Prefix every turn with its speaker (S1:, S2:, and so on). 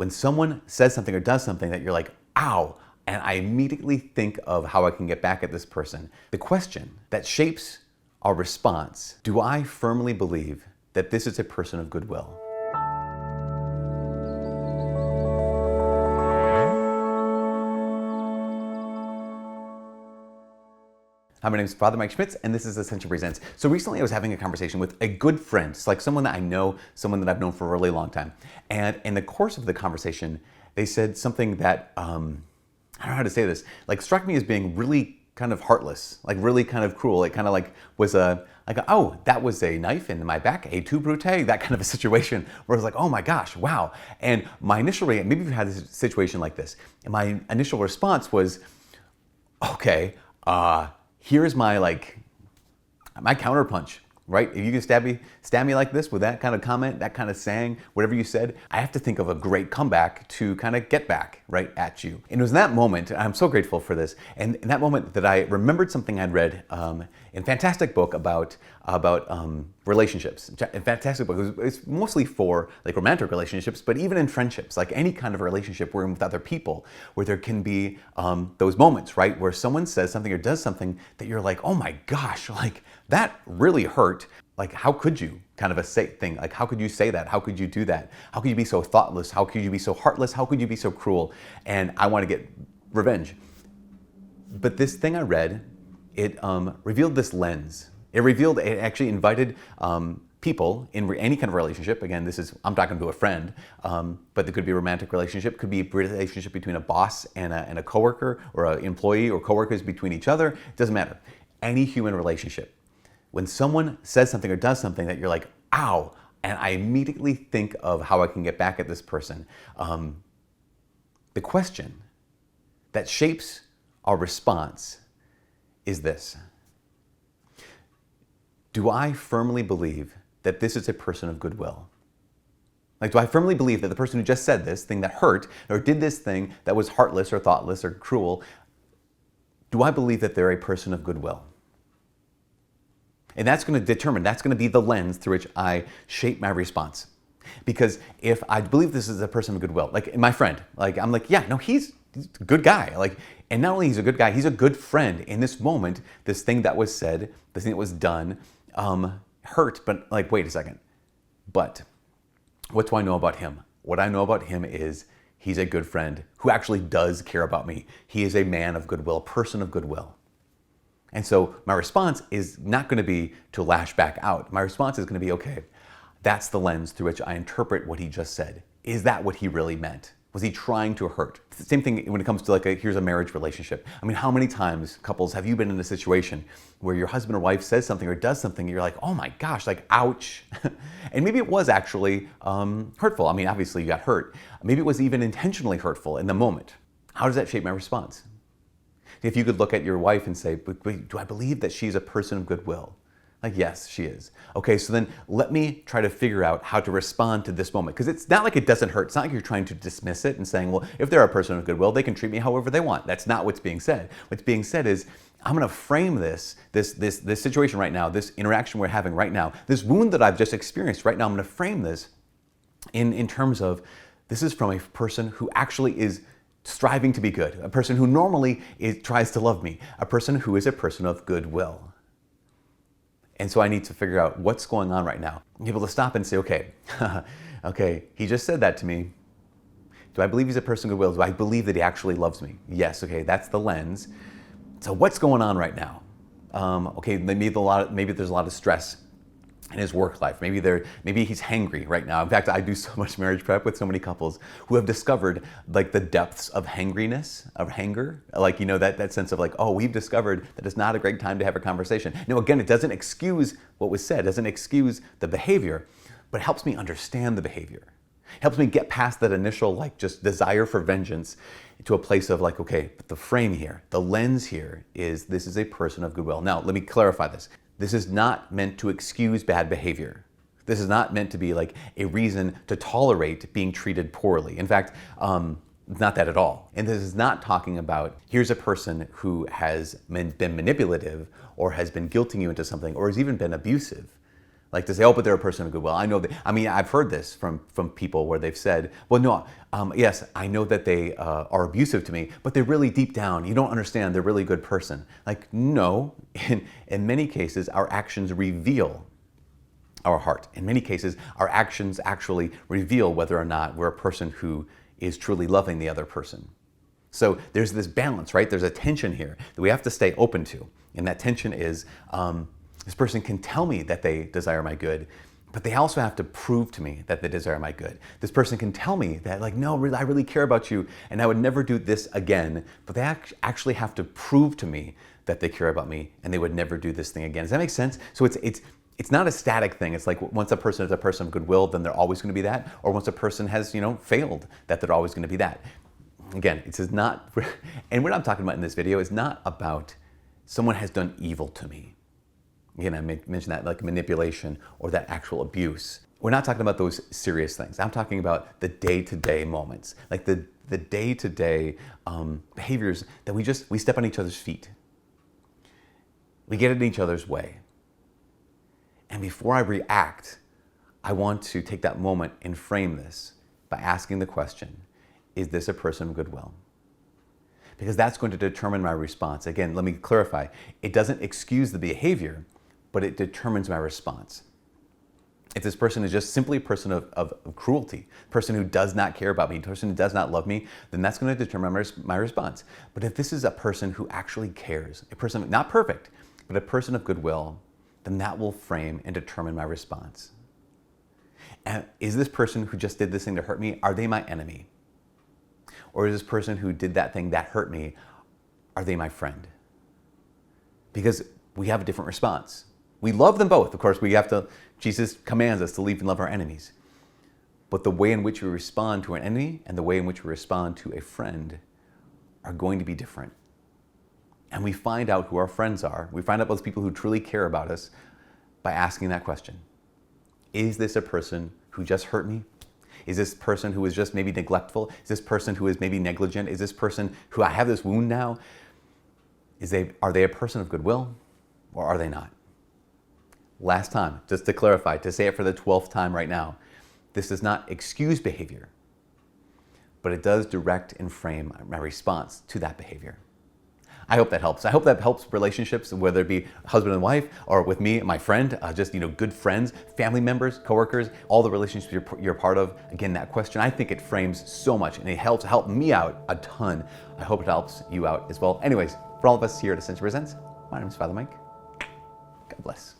S1: when someone says something or does something that you're like, ow, and I immediately think of how I can get back at this person. The question that shapes our response: do I firmly believe that this is a person of goodwill? Hi, my name is Father Mike Schmitz, and this is Ascension Presents. So recently I was having a conversation with a good friend. It's like someone that I know, someone that I've known for a really long time. And in the course of the conversation, they said something that, I don't know how to say this, like struck me as being really kind of heartless, like really kind of cruel. It kind of like was oh, that was a knife in my back, a tout brute, that kind of a situation where I was like, oh my gosh, wow. And my initial reaction, maybe you've had a situation like this, and my initial response was, okay, here's my counterpunch, right? If you can stab me like this with that kind of comment, that kind of saying, whatever you said, I have to think of a great comeback to kind of get back right at you. And it was in that moment, I'm so grateful for this, and in that moment that I remembered something I'd read in a fantastic book about relationships. A fantastic book. It's mostly for like romantic relationships, but even in friendships, like any kind of relationship we're in with other people, where there can be those moments, right, where someone says something or does something that you're like, oh my gosh, like that really hurt. Like, how could you kind of a thing? Like, how could you say that? How could you do that? How could you be so thoughtless? How could you be so heartless? How could you be so cruel? And I want to get revenge. But this thing I read, it revealed this lens. It actually invited people in any kind of relationship. Again, I'm talking to a friend, but there could be a romantic relationship, could be a relationship between a boss and a coworker, or an employee or coworkers between each other. It doesn't matter. Any human relationship. When someone says something or does something that you're like, ow, and I immediately think of how I can get back at this person. The question that shapes our response is this: do I firmly believe that this is a person of goodwill? Like, do I firmly believe that the person who just said this thing that hurt, or did this thing that was heartless or thoughtless or cruel, do I believe that they're a person of goodwill? And that's going to be the lens through which I shape my response. Because if I believe this is a person of goodwill, like my friend, like I'm like, yeah, no, he's a good guy. Like, and not only he's a good guy, he's a good friend. In this moment, this thing that was said, this thing that was done, hurt, but like, wait a second. But what do I know about him? What I know about him is he's a good friend who actually does care about me. He is a man of goodwill, a person of goodwill. And so my response is not going to be to lash back out. My response is going to be, okay, that's the lens through which I interpret what he just said. Is that what he really meant? Was he trying to hurt? It's the same thing when it comes to here's a marriage relationship. I mean, how many times, couples, have you been in a situation where your husband or wife says something or does something and you're like, oh my gosh, like, ouch. And maybe it was actually hurtful. I mean, obviously you got hurt. Maybe it was even intentionally hurtful in the moment. How does that shape my response? If you could look at your wife and say, wait, do I believe that she's a person of goodwill? Like, yes, she is. Okay, so then let me try to figure out how to respond to this moment. Because it's not like it doesn't hurt. It's not like you're trying to dismiss it and saying, well, if they're a person of goodwill, they can treat me however they want. That's not what's being said. What's being said is, I'm going to frame this situation right now, this interaction we're having right now, this wound that I've just experienced right now, I'm going to frame this in terms of, this is from a person who actually is striving to be good, a person who normally tries to love me, a person who is a person of goodwill. And so I need to figure out what's going on right now. Be able to stop and say, okay, okay, he just said that to me. Do I believe he's a person of goodwill? Do I believe that he actually loves me? Yes, okay, that's the lens. So what's going on right now? Okay, maybe there's a lot of stress in his work life. Maybe he's hangry right now. In fact, I do so much marriage prep with so many couples who have discovered like the depths of hangriness, of hanger. Like, you know, that sense of like, oh, we've discovered that it's not a great time to have a conversation. Now, again, it doesn't excuse what was said, doesn't excuse the behavior, but it helps me understand the behavior. It helps me get past that initial like just desire for vengeance to a place of like, okay, but the frame here, the lens here is this is a person of goodwill. Now, let me clarify this. This is not meant to excuse bad behavior. This is not meant to be like a reason to tolerate being treated poorly. In fact, not that at all. And this is not talking about, here's a person who has been manipulative or has been guilting you into something or has even been abusive. Like to say, oh, but they're a person of goodwill. I know that. I mean, I've heard this from people where they've said, well, no, yes, I know that they are abusive to me, but they're really deep down. You don't understand. They're a really good person. Like, no. In many cases, our actions reveal our heart. In many cases, our actions actually reveal whether or not we're a person who is truly loving the other person. So there's this balance, right? There's a tension here that we have to stay open to. And that tension is, this person can tell me that they desire my good, but they also have to prove to me that they desire my good. This person can tell me that, like, no, I really care about you and I would never do this again, but they actually have to prove to me that they care about me and they would never do this thing again. Does that make sense? So it's not a static thing. It's like once a person is a person of goodwill, then they're always going to be that. Or once a person has, failed, that they're always going to be that. Again, it is not, and what I'm talking about in this video is not about someone has done evil to me. Again, I mentioned that like manipulation or that actual abuse. We're not talking about those serious things. I'm talking about the day-to-day moments, like the day-to-day behaviors that we step on each other's feet. We get in each other's way. And before I react, I want to take that moment and frame this by asking the question, is this a person of goodwill? Because that's going to determine my response. Again, let me clarify. It doesn't excuse the behavior, but it determines my response. If this person is just simply a person of cruelty, a person who does not care about me, a person who does not love me, then that's going to determine my response. But if this is a person who actually cares, a person not perfect, but a person of goodwill, then that will frame and determine my response. And is this person who just did this thing to hurt me, are they my enemy? Or is this person who did that thing that hurt me, are they my friend? Because we have a different response. We love them both. Of course, Jesus commands us to leave and love our enemies. But the way in which we respond to an enemy and the way in which we respond to a friend are going to be different. And we find out who our friends are. We find out those people who truly care about us by asking that question. Is this a person who just hurt me? Is this person who is just maybe neglectful? Is this person who is maybe negligent? Is this person who I have this wound now? Are they a person of goodwill or are they not? Last time, just to clarify, to say it for the 12th time right now, this does not excuse behavior, but it does direct and frame my response to that behavior. I hope that helps. I hope that helps relationships, whether it be husband and wife or with me and my friend, just good friends, family members, coworkers, all the relationships you're part of. Again, that question, I think it frames so much and it helps me out a ton. I hope it helps you out as well. Anyways, for all of us here at Ascension Presents, my name is Father Mike. God bless.